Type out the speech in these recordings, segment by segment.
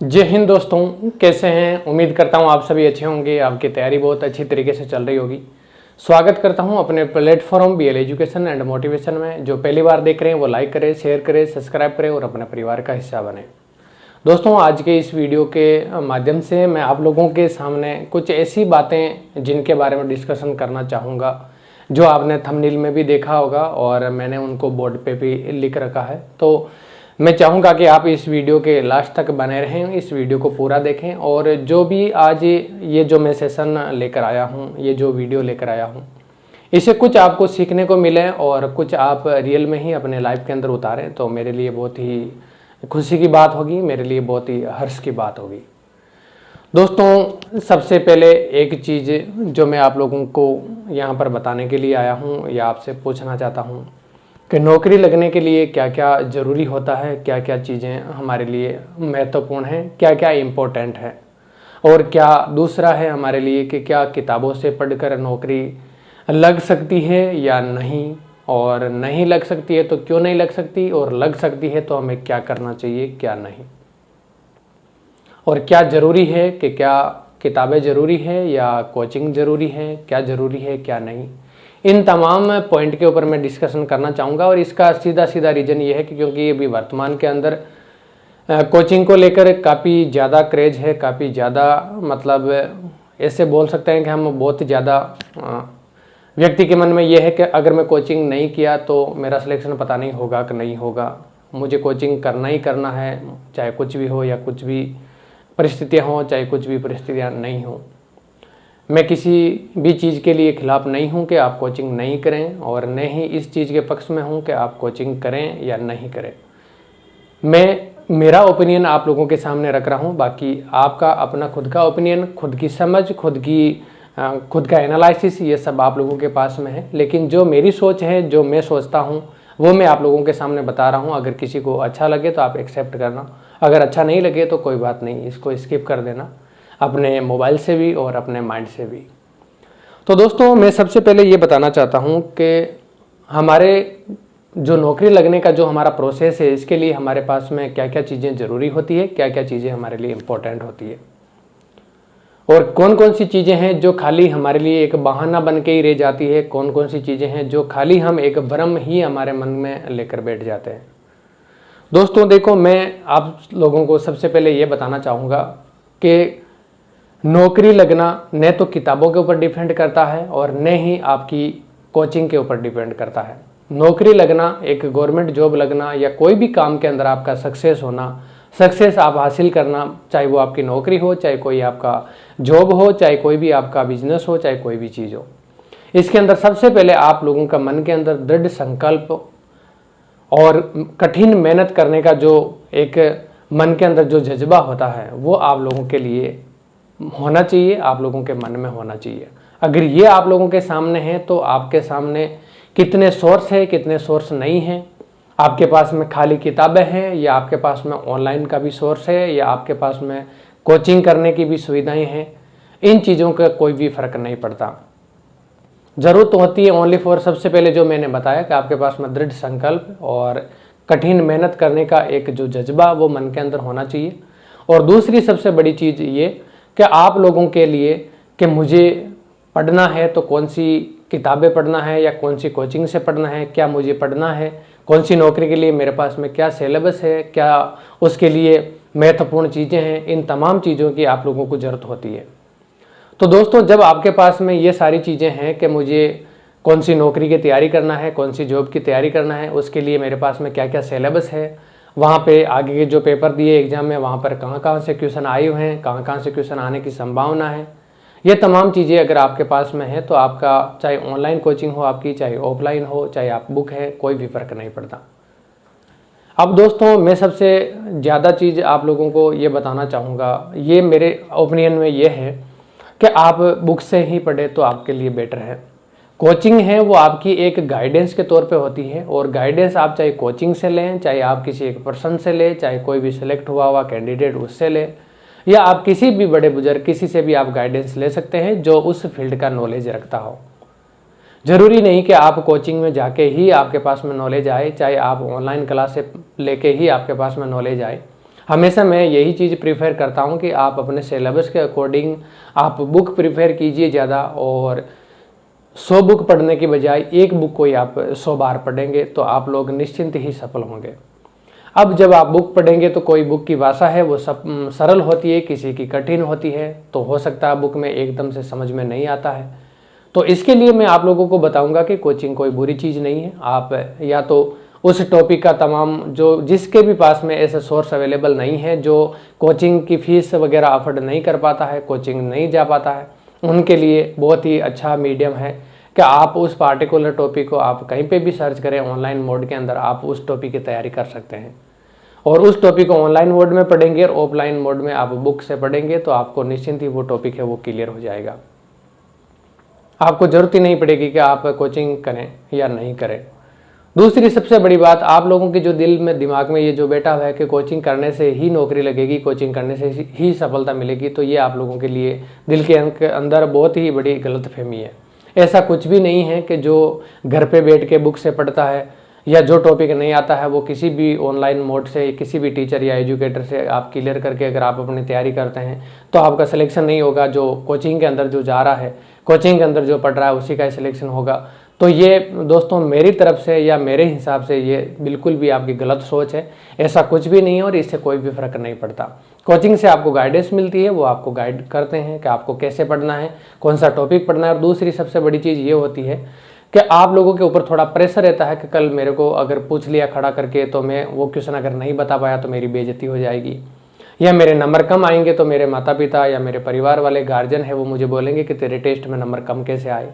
जय हिंद दोस्तों, कैसे हैं। उम्मीद करता हूं आप सभी अच्छे होंगे। आपकी तैयारी बहुत अच्छी तरीके से चल रही होगी। स्वागत करता हूं अपने platform BL education and motivation में। जो पहली बार देख रहे हैं वो लाइक करें, शेयर करें, सब्सक्राइब करें और अपने परिवार का हिस्सा बने। दोस्तों, आज के इस वीडियो के माध्यम से मैं आप लोगों के सामने कुछ ऐसी बातें जिनके बारे में डिस्कशन करना चाहूँगा जो आपने थंबनेल में भी देखा होगा और मैंने उनको बोर्ड पे भी लिख रखा है। तो मैं चाहूँगा कि आप इस वीडियो के लास्ट तक बने रहें, इस वीडियो को पूरा देखें और जो भी आज ये जो मैं सेशन लेकर आया हूँ, ये जो वीडियो लेकर आया हूँ, इससे कुछ आपको सीखने को मिले और कुछ आप रियल में ही अपने लाइफ के अंदर उतारें तो मेरे लिए बहुत ही खुशी की बात होगी, मेरे लिए बहुत ही हर्ष की बात होगी। दोस्तों, सबसे पहले एक चीज़ जो मैं आप लोगों को यहाँ पर बताने के लिए आया हूँ या आपसे पूछना चाहता हूँ कि नौकरी लगने के लिए क्या क्या ज़रूरी होता है, क्या क्या चीज़ें हमारे लिए महत्वपूर्ण हैं, क्या क्या इम्पोर्टेंट है, और क्या दूसरा है हमारे लिए कि क्या किताबों से पढ़कर नौकरी लग सकती है या नहीं, और नहीं लग सकती है तो क्यों नहीं लग सकती, और लग सकती है तो हमें क्या करना चाहिए क्या नहीं, और क्या ज़रूरी है कि क्या किताबें ज़रूरी है या कोचिंग ज़रूरी है, क्या ज़रूरी है क्या नहीं। इन तमाम पॉइंट के ऊपर मैं डिस्कशन करना चाहूँगा और इसका सीधा सीधा रीज़न ये है कि क्योंकि अभी वर्तमान के अंदर कोचिंग को लेकर काफ़ी ज़्यादा क्रेज है, काफ़ी ज़्यादा मतलब ऐसे बोल सकते हैं कि हम बहुत ज़्यादा व्यक्ति के मन में ये है कि अगर मैं कोचिंग नहीं किया तो मेरा सिलेक्शन पता नहीं होगा कि नहीं होगा, मुझे कोचिंग करना ही करना है, चाहे कुछ भी हो या कुछ भी परिस्थितियाँ हों, चाहे कुछ भी परिस्थितियाँ नहीं हों। मैं किसी भी चीज़ के लिए खिलाफ नहीं हूं कि आप कोचिंग नहीं करें और न ही इस चीज़ के पक्ष में हूं कि आप कोचिंग करें या नहीं करें। मेरा ओपिनियन आप लोगों के सामने रख रहा हूं, बाकी आपका अपना खुद का ओपिनियन, खुद की समझ, खुद का एनालिसिस, ये सब आप लोगों के पास में है। लेकिन जो मेरी सोच है, जो मैं सोचता हूँ वो मैं आप लोगों के सामने बता रहा हूँ। अगर किसी को अच्छा लगे तो आप एक्सेप्ट करना, अगर अच्छा नहीं लगे तो कोई बात नहीं, इसको स्किप कर देना अपने मोबाइल से भी और अपने माइंड से भी। तो दोस्तों, मैं सबसे पहले ये बताना चाहता हूँ कि हमारे जो नौकरी लगने का जो हमारा प्रोसेस है, इसके लिए हमारे पास में क्या क्या चीज़ें ज़रूरी होती है, क्या क्या चीज़ें हमारे लिए इम्पोर्टेंट होती है, और कौन कौन सी चीज़ें हैं जो खाली हमारे लिए एक बहाना बन के ही रह जाती है, कौन कौन सी चीज़ें हैं जो खाली हम एक भ्रम ही हमारे मन में लेकर बैठ जाते हैं। दोस्तों देखो, मैं आप लोगों को सबसे पहले ये बताना चाहूँगा कि नौकरी लगना न तो किताबों के ऊपर डिपेंड करता है और न ही आपकी कोचिंग के ऊपर डिपेंड करता है। नौकरी लगना, एक गवर्नमेंट जॉब लगना या कोई भी काम के अंदर आपका सक्सेस होना, सक्सेस आप हासिल करना, चाहे वो आपकी नौकरी हो, चाहे कोई आपका जॉब हो, चाहे कोई भी आपका बिजनेस हो, चाहे कोई भी चीज़ हो, इसके अंदर सबसे पहले आप लोगों का मन के अंदर दृढ़ संकल्प और कठिन मेहनत करने का जो एक मन के अंदर जो जज्बा होता है वो आप लोगों के लिए होना चाहिए, आप लोगों के मन में होना चाहिए। अगर ये आप लोगों के सामने है तो आपके सामने कितने सोर्स है, कितने सोर्स नहीं है, आपके पास में खाली किताबें हैं या आपके पास में ऑनलाइन का भी सोर्स है या आपके पास में कोचिंग करने की भी सुविधाएं हैं, इन चीज़ों का कोई भी फर्क नहीं पड़ता। ज़रूरत होती है ओनली फॉर, सबसे पहले जो मैंने बताया कि आपके पास में दृढ़ संकल्प और कठिन मेहनत करने का एक जो जज्बा वो मन के अंदर होना चाहिए। और दूसरी सबसे बड़ी चीज़ ये कि आप लोगों के लिए कि मुझे पढ़ना है तो कौन सी किताबें पढ़ना है या कौन सी कोचिंग से पढ़ना है, क्या मुझे पढ़ना है, कौन सी नौकरी के लिए मेरे पास में क्या सिलेबस है, क्या उसके लिए महत्वपूर्ण चीज़ें हैं, इन तमाम चीज़ों की आप लोगों को ज़रूरत होती है। तो दोस्तों, जब आपके पास में ये सारी चीज़ें हैं कि मुझे कौन सी नौकरी की तैयारी करना है, कौन सी जॉब की तैयारी करना है, उसके लिए मेरे पास में क्या क्या सिलेबस है, वहाँ पे आगे के जो पेपर दिए एग्जाम में वहाँ पर कहाँ कहाँ से क्वेश्चन आए हुए हैं, कहाँ कहाँ से क्वेश्चन आने की संभावना है, ये तमाम चीज़ें अगर आपके पास में है तो आपका चाहे ऑनलाइन कोचिंग हो आपकी, चाहे ऑफलाइन हो, चाहे आप बुक है, कोई भी फ़र्क नहीं पड़ता। अब दोस्तों, मैं सबसे ज़्यादा चीज़ आप लोगों को ये बताना चाहूँगा, ये मेरे ओपिनियन में ये है कि आप बुक से ही पढ़े तो आपके लिए बेटर है। कोचिंग है वो आपकी एक गाइडेंस के तौर पे होती है और गाइडेंस आप चाहे कोचिंग से लें, चाहे आप किसी एक पर्सन से लें, चाहे कोई भी सिलेक्ट हुआ कैंडिडेट उससे लें, या आप किसी भी बड़े बुजुर्ग किसी से भी आप गाइडेंस ले सकते हैं जो उस फील्ड का नॉलेज रखता हो। ज़रूरी नहीं कि आप कोचिंग में जाके ही आपके पास में नॉलेज आए, चाहे आप ऑनलाइन क्लास से लेके ही आपके पास में नॉलेज आए। हमेशा मैं यही चीज़ प्रीफर करता हूँ कि आप अपने सिलेबस के अकॉर्डिंग आप बुक प्रीफर कीजिए ज़्यादा, और 100 बुक पढ़ने की बजाय एक बुक को ही आप 100 बार पढ़ेंगे तो आप लोग निश्चिंत ही सफल होंगे। अब जब आप बुक पढ़ेंगे तो कोई बुक की भाषा है वो सब सरल होती है, किसी की कठिन होती है, तो हो सकता है बुक में एकदम से समझ में नहीं आता है। तो इसके लिए मैं आप लोगों को बताऊंगा कि कोचिंग कोई बुरी चीज़ नहीं है। आप या तो उस टॉपिक का तमाम जो जिसके भी पास में ऐसा सोर्स अवेलेबल नहीं है, जो कोचिंग की फीस वगैरह अफोर्ड नहीं कर पाता है, कोचिंग नहीं जा पाता है, उनके लिए बहुत ही अच्छा मीडियम है कि आप उस पार्टिकुलर टॉपिक को आप कहीं पे भी सर्च करें ऑनलाइन मोड के अंदर, आप उस टॉपिक की तैयारी कर सकते हैं। और उस टॉपिक को ऑनलाइन मोड में पढ़ेंगे और ऑफलाइन मोड में आप बुक से पढ़ेंगे तो आपको निश्चिंत ही वो टॉपिक है वो क्लियर हो जाएगा। आपको ज़रूरत ही नहीं पड़ेगी कि आप कोचिंग करें या नहीं करें। दूसरी सबसे बड़ी बात, आप लोगों के जो दिल में दिमाग में ये जो बैठा हुआ है कि कोचिंग करने से ही नौकरी लगेगी, कोचिंग करने से ही सफलता मिलेगी, तो ये आप लोगों के लिए दिल के अंदर बहुत ही बड़ी गलतफहमी है। ऐसा कुछ भी नहीं है कि जो घर पे बैठ के बुक से पढ़ता है या जो टॉपिक नहीं आता है वो किसी भी ऑनलाइन मोड से, किसी भी टीचर या एजुकेटर से आप क्लियर करके अगर आप अपनी तैयारी करते हैं तो आपका सिलेक्शन नहीं होगा। जो कोचिंग के अंदर जो जा रहा है, कोचिंग के अंदर जो पढ़ रहा है उसी का सिलेक्शन होगा। तो ये दोस्तों मेरी तरफ से या मेरे हिसाब से ये बिल्कुल भी आपकी गलत सोच है। ऐसा कुछ भी नहीं है और इससे कोई भी फर्क नहीं पड़ता। कोचिंग से आपको गाइडेंस मिलती है, वो आपको गाइड करते हैं कि आपको कैसे पढ़ना है, कौन सा टॉपिक पढ़ना है। और दूसरी सबसे बड़ी चीज़ ये होती है कि आप लोगों के ऊपर थोड़ा प्रेशर रहता है कि कल मेरे को अगर पूछ लिया खड़ा करके तो मैं वो क्वेश्चन अगर नहीं बता पाया तो मेरी बेइज्जती हो जाएगी, या मेरे नंबर कम आएंगे तो मेरे माता पिता या मेरे परिवार वाले गार्जियन है वो मुझे बोलेंगे कि तेरे टेस्ट में नंबर कम कैसे आए।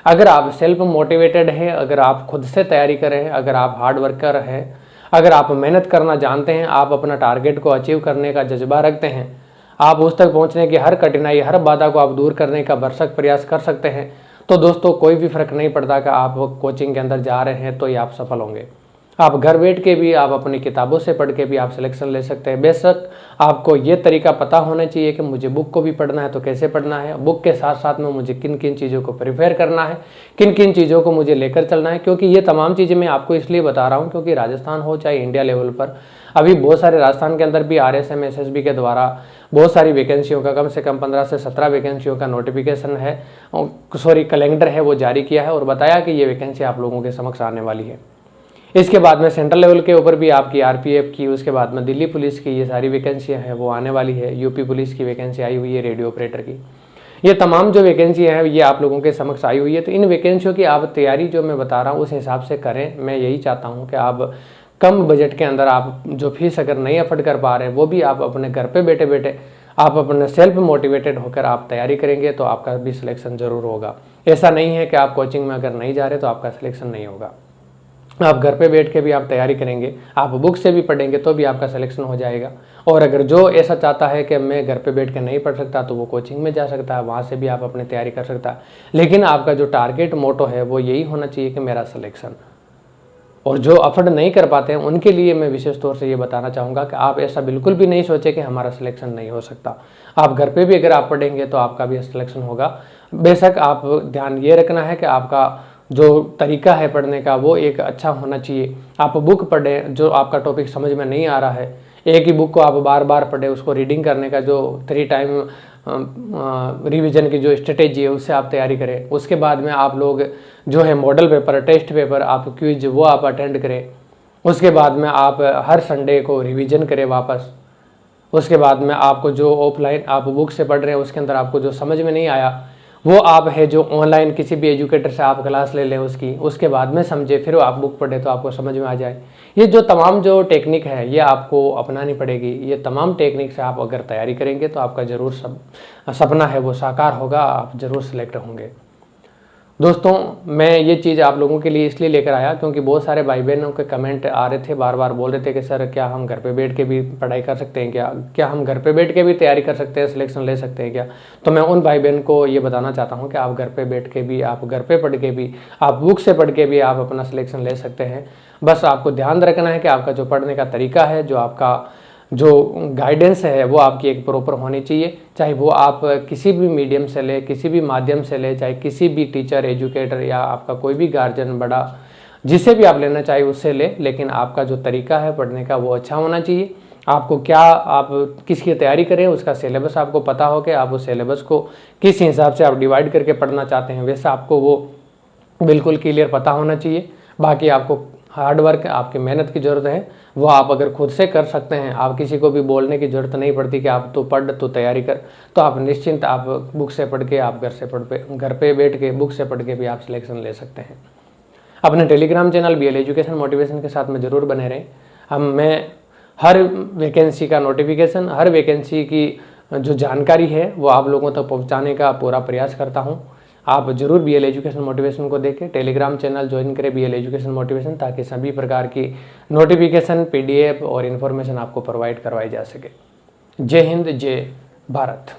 अगर आप सेल्फ मोटिवेटेड हैं, अगर आप खुद से तैयारी करें, अगर आप हार्ड वर्कर हैं, अगर आप मेहनत करना जानते हैं, आप अपना टारगेट को अचीव करने का जज्बा रखते हैं, आप उस तक पहुंचने की हर कठिनाई, हर बाधा को आप दूर करने का भरसक प्रयास कर सकते हैं, तो दोस्तों कोई भी फर्क नहीं पड़ता कि आप कोचिंग के अंदर जा रहे हैं तो ये आप सफल होंगे। आप घर बैठ के भी, आप अपनी किताबों से पढ़ के भी आप सिलेक्शन ले सकते हैं। बेशक आपको ये तरीका पता होना चाहिए कि मुझे बुक को भी पढ़ना है तो कैसे पढ़ना है, बुक के साथ साथ में मुझे किन किन चीज़ों को प्रिपेयर करना है, किन किन चीज़ों को मुझे लेकर चलना है। क्योंकि ये तमाम चीज़ें मैं आपको इसलिए बता रहा हूँ क्योंकि राजस्थान हो चाहे इंडिया लेवल पर अभी बहुत सारे राजस्थान के अंदर भी RSM SSB के द्वारा बहुत सारी वैकेंसियों का कम से कम 15 से 17 वैकेंसियों का नोटिफिकेशन है, कैलेंडर है वो जारी किया है और बताया कि ये वैकेंसी आप लोगों के समक्ष आने वाली है। इसके बाद में सेंट्रल लेवल के ऊपर भी आपकी RPF की, उसके बाद में दिल्ली पुलिस की ये सारी वैकेंसियाँ हैं वो आने वाली है। यूपी पुलिस की वैकेंसी आई हुई है, रेडियो ऑपरेटर की। ये तमाम जो वैकेंसियाँ हैं ये आप लोगों के समक्ष आई हुई है। तो इन वैकेंसियों की आप तैयारी जो मैं बता रहा हूँ उस हिसाब से करें। मैं यही चाहता हूँ कि आप कम बजट के अंदर आप जो फीस अगर नहीं अफोर्ड कर पा रहे हैं वो भी आप अपने घर पे बैठे बैठे आप अपने सेल्फ मोटिवेटेड होकर आप तैयारी करेंगे तो आपका भी सिलेक्शन जरूर होगा। ऐसा नहीं है कि आप कोचिंग में अगर नहीं जा रहे तो आपका सिलेक्शन नहीं होगा। आप घर पे बैठ के भी आप तैयारी करेंगे, आप बुक से भी पढ़ेंगे तो भी आपका सिलेक्शन हो जाएगा। और अगर जो ऐसा चाहता है कि मैं घर पे बैठ के नहीं पढ़ सकता तो वो कोचिंग में जा सकता है, वहाँ से भी आप अपनी तैयारी कर सकता है। लेकिन आपका जो टारगेट मोटो है वो यही होना चाहिए कि मेरा सिलेक्शन। और जो अफोर्ड नहीं कर पाते हैं उनके लिए मैं विशेष तौर से ये बताना चाहूँगा कि आप ऐसा बिल्कुल भी नहीं सोचें कि हमारा सिलेक्शन नहीं हो सकता। आप घर पे भी अगर आप पढ़ेंगे तो आपका भी सिलेक्शन होगा। बेशक आप ध्यान ये रखना है कि आपका जो तरीका है पढ़ने का वो एक अच्छा होना चाहिए। आप बुक पढ़ें, जो आपका टॉपिक समझ में नहीं आ रहा है एक ही बुक को आप बार बार पढ़ें, उसको रीडिंग करने का जो 3 टाइम रिवीजन की जो स्ट्रेटेजी है उससे आप तैयारी करें। उसके बाद में आप लोग जो है मॉडल पेपर, टेस्ट पेपर, आप क्विज वो आप अटेंड करें। उसके बाद में आप हर संडे को रिवीजन करें वापस। उसके बाद में आपको जो ऑफलाइन आप बुक से पढ़ रहे हैं उसके अंदर आपको जो समझ में नहीं आया वो आप है जो ऑनलाइन किसी भी एजुकेटर से आप क्लास ले लें उसकी, उसके बाद में समझे फिर आप बुक पढ़े तो आपको समझ में आ जाए। ये जो तमाम जो टेक्निक है ये आपको अपनानी पड़ेगी। ये तमाम टेक्निक से आप अगर तैयारी करेंगे तो आपका ज़रूर सपना है वो साकार होगा, आप ज़रूर सेलेक्ट होंगे। दोस्तों मैं ये चीज़ आप लोगों के लिए इसलिए लेकर आया क्योंकि बहुत सारे भाई बहनों के कमेंट आ रहे थे, बार बार बोल रहे थे कि सर क्या हम घर पे बैठ के भी पढ़ाई कर सकते हैं, क्या हम घर पे बैठ के भी तैयारी कर सकते हैं, सिलेक्शन ले सकते हैं क्या। तो मैं उन भाई बहन को ये बताना चाहता हूँ कि आप घर पे बैठ के भी, आप घर पे पढ़ के भी, आप बुक से पढ़ के भी आप अपना सिलेक्शन ले सकते हैं। बस आपको ध्यान रखना है कि आपका जो पढ़ने का तरीका है, जो आपका जो गाइडेंस है वो आपकी एक प्रॉपर होनी चाहिए। चाहे वो आप किसी भी मीडियम से ले, किसी भी माध्यम से ले, चाहे किसी भी टीचर, एजुकेटर या आपका कोई भी गार्जियन बड़ा जिसे भी आप लेना चाहिए उससे ले, लेकिन आपका जो तरीका है पढ़ने का वो अच्छा होना चाहिए। आपको क्या, आप किसकी तैयारी करें उसका सिलेबस आपको पता हो कि आप उस सिलेबस को किस हिसाब से आप डिवाइड करके पढ़ना चाहते हैं, वैसा आपको वो बिल्कुल क्लियर पता होना चाहिए। बाकी आपको हार्ड वर्क, आपकी मेहनत की ज़रूरत है, वो आप अगर खुद से कर सकते हैं, आप किसी को भी बोलने की ज़रूरत नहीं पड़ती कि आप तो पढ़, तो तैयारी कर, तो आप निश्चिंत आप बुक से पढ़ के, आप घर पे बैठ के बुक से पढ़ के भी आप सिलेक्शन ले सकते हैं। अपने Telegram channel BL education motivation के साथ में ज़रूर बने रहें। मैं हर वैकेंसी का नोटिफिकेशन, हर वैकेंसी की जो जानकारी है वो आप लोगों तक पहुंचाने का पूरा प्रयास करता हूं। आप जरूर BL एजुकेशन मोटिवेशन को देखें, टेलीग्राम चैनल ज्वाइन करें BL एजुकेशन मोटिवेशन, ताकि सभी प्रकार की नोटिफिकेशन, PDF और इन्फॉर्मेशन आपको प्रोवाइड करवाई जा सके। जय हिंद, जय भारत।